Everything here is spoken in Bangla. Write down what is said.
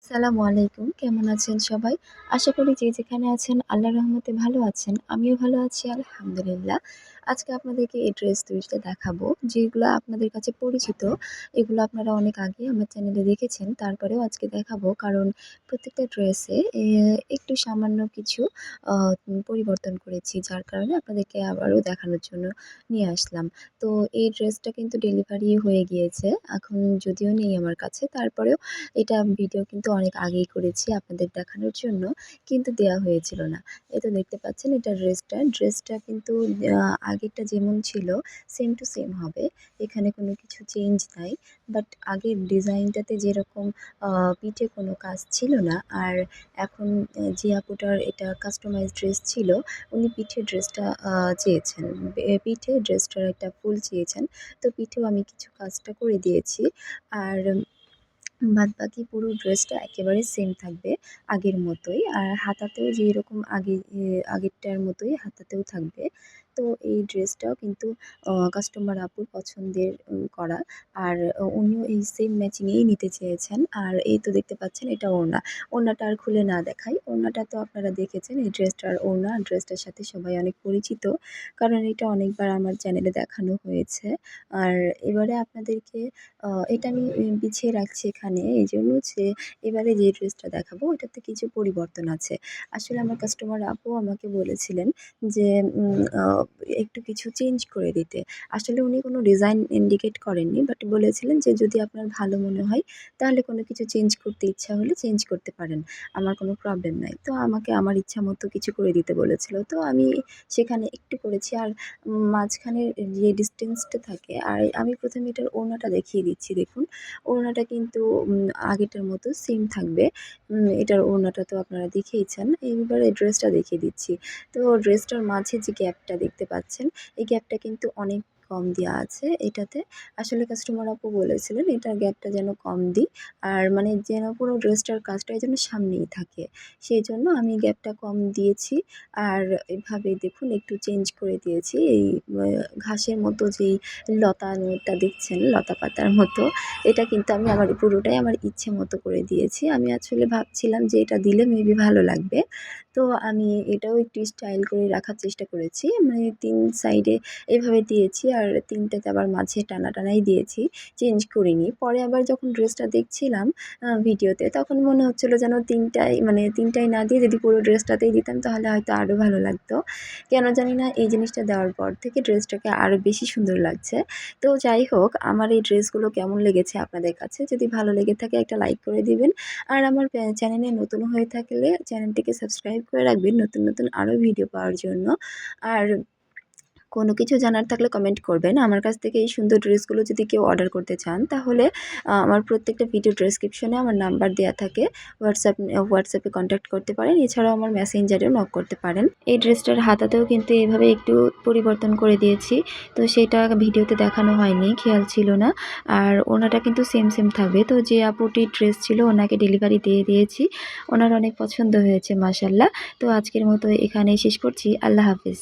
আসসালামু আলাইকুম। কেমন আছেন সবাই? আশা করি যে যেখানে আছেন আল্লাহর রহমতে ভালো আছেন। আমিও ভালো আছি আলহামদুলিল্লাহ। আজকে আপনাদেরকে এই ড্রেস ২ টা দেখাবো যেগুলা আপনাদের কাছে পরিচিত। এগুলো আপনারা অনেক আগে আমার চ্যানেলে দেখেছেন। তারপরেও আজকে দেখাবো কারণ প্রত্যেকটা ড্রেসে একটু সামান্য কিছু আ পরিবর্তন করেছি। যার কারণে আপনাদেরকে আবারও দেখানোর জন্য নিয়ে আসলাম। তো এই ড্রেসটা কিন্তু ডেলিভারি হয়ে গিয়েছে। এখন যদিও নেই আমার কাছে তারপরেও এটা ভিডিও কিন্তু অনেক আগেই করেছি আপনাদের দেখানোর জন্য, কিন্তু দেয়া হয়েছিল না। এই তো দেখতে পাচ্ছেন এটা ড্রেসটা কিন্তু আগেরটা যেমন ছিল সেম টু সেম হবে। এখানে কোনো কিছু চেঞ্জ নাই। বাট আগের ডিজাইনটাতে যেরকম আ পিঠে কোনো কাজ ছিল না, আর এখন যে আপুটার এটা কাস্টমাইজ ড্রেস ছিল, উনি পিঠে ড্রেসটা চেয়েছেন। পিঠে ড্রেসটার একটা ফুল চেয়েছেন। তো পিঠেও আমি কিছু কাজটা করে দিয়েছি। আর বাদবাকি পুরো ড্রেসটা একেবারে সেম থাকবে আগের মতোই। আর হাতাতেও যেরকম আগেরটার মতোই হাতাতেও থাকবে। তো এই ড্রেসটাও কিন্তু কাস্টমার আপুর পছন্দের করা। আর উনিও এই সেম ম্যাচিংয়েই নিতে চেয়েছেন। আর এই তো দেখতে পাচ্ছেন এটা ওড়না। ওড়নাটা আর খুলে না দেখাই। ওড়নাটা তো আপনারা দেখেছেন। এই ড্রেসটার ওড়না, ড্রেসটার সাথে সবাই অনেক পরিচিত। কারণ এটা অনেকবার আমার চ্যানেলে দেখানো হয়েছে। আর এবারে আপনাদেরকে এটা আমি বিছিয়ে রাখছি এখানে এইজন্য যে এবারে যে ড্রেসটা দেখাবো ওটাতে কিছু পরিবর্তন আছে। আসলে আমার কাস্টমার আপু আমাকে বলেছিলেন যে একটু কিছু চেঞ্জ করে দিতে। আসলে উনি কোনো ডিজাইন ইন্ডিকেট করেননি, বাট বলেছিলেন যে যদি আপনার ভালো মনে হয় তাহলে কোনো কিছু চেঞ্জ করতে ইচ্ছা হলে চেঞ্জ করতে পারেন। আমার কোনো প্রবলেম নাই। তো আমাকে আমার ইচ্ছা মতো কিছু করে দিতে বলেছিল। তো আমি সেখানে একটু করেছি। আর মাঝখানের যে ডিসটেন্সটা থাকে, আর আমি ১ম এ এটার ওড়নাটা দেখিয়ে দিচ্ছি দেখুন। ওড়নাটা কিন্তু আগেরটার মতো সেম থাকবে। এটার ওড়নাটা তো আপনারা দেখেইছেন। এইবারে ড্রেসটা দেখিয়ে দিচ্ছি। তো ড্রেসটার মাঝে যে গ্যাপটা দেখতে পাচ্ছেন, এই গ্যাপটা কিন্তু অনেক কম দেয়া আছে এটাতে। আসলে কাস্টমার আপু বলেছিলেন এটার গ্যাপটা যেন কম দিই। আর মানে যেন পুরো ড্রেসটার কাজটাই যেন সামনেই থাকে। সেজন্য আমি গ্যাপটা কম দিয়েছি। আর এভাবে দেখুন একটু চেঞ্জ করে দিয়েছি। এই আ ঘাসের মতো যেই লতানোটা দেখছেন, লতা পাতার মতো, এটা কিন্তু আমি আমার পুরোটাই আমার ইচ্ছে মতো করে দিয়েছি। আমি আসলে ভাবছিলাম যে এটা দিলে মেবি ভালো লাগবে। তো আমি এটাও একটু স্টাইল করে রাখার চেষ্টা করেছি। মানে ৩ সাইডে এভাবে দিয়েছি, আর ৩ টাতে আবার মাঝে টানাই দিয়েছি। চেঞ্জ করিনি। পরে আবার যখন ড্রেসটা দেখছিলাম ভিডিওতে, তখন মনে হচ্ছিল যেন ৩ টাই মানে ৩ টাই না দিয়ে যদি পুরো ড্রেসটাতেই দিতাম তাহলে হয়তো আরও ভালো লাগতো। কেন জানি না এই জিনিসটা দেওয়ার পর থেকে ড্রেসটাকে আরও বেশি সুন্দর লাগছে। তো যাই হোক, আমার এই ড্রেসগুলো কেমন লেগেছে আপনাদের কাছে? যদি ভালো লেগে থাকে একটা লাইক করে দিবেন। আর আমার চ্যানেলে নতুন হয়ে থাকলে চ্যানেলটিকে সাবস্ক্রাইব করে রাখবেন নতুন আরও ভিডিও পাওয়ার জন্য। আর কোনো কিছু জানার থাকলে কমেন্ট করবেন। আমার কাছ থেকে এই সুন্দর ড্রেসগুলো যদি কেউ অর্ডার করতে চান তাহলে আমার প্রত্যেকটা ভিডিও ডেসক্রিপশনে আমার নাম্বার দেয়া থাকে। হোয়াটসঅ্যাপে কন্ট্যাক্ট করতে পারেন। এছাড়াও আমার মেসেঞ্জারেও নক করতে পারেন। এই ড্রেসটার হাতাতেও কিন্তু এভাবে একটু পরিবর্তন করে দিয়েছি। তো সেটা ভিডিওতে দেখানো হয়নি, খেয়াল ছিল না। আর ওনাটা কিন্তু সেম থাকবে। তো যে আপুটির ড্রেস ছিল ওনাকে ডেলিভারি দিয়ে দিয়েছি। ওনার অনেক পছন্দ হয়েছে মাশাআল্লাহ। তো আজকের মতো এখানেই শেষ করছি। আল্লাহ হাফেজ।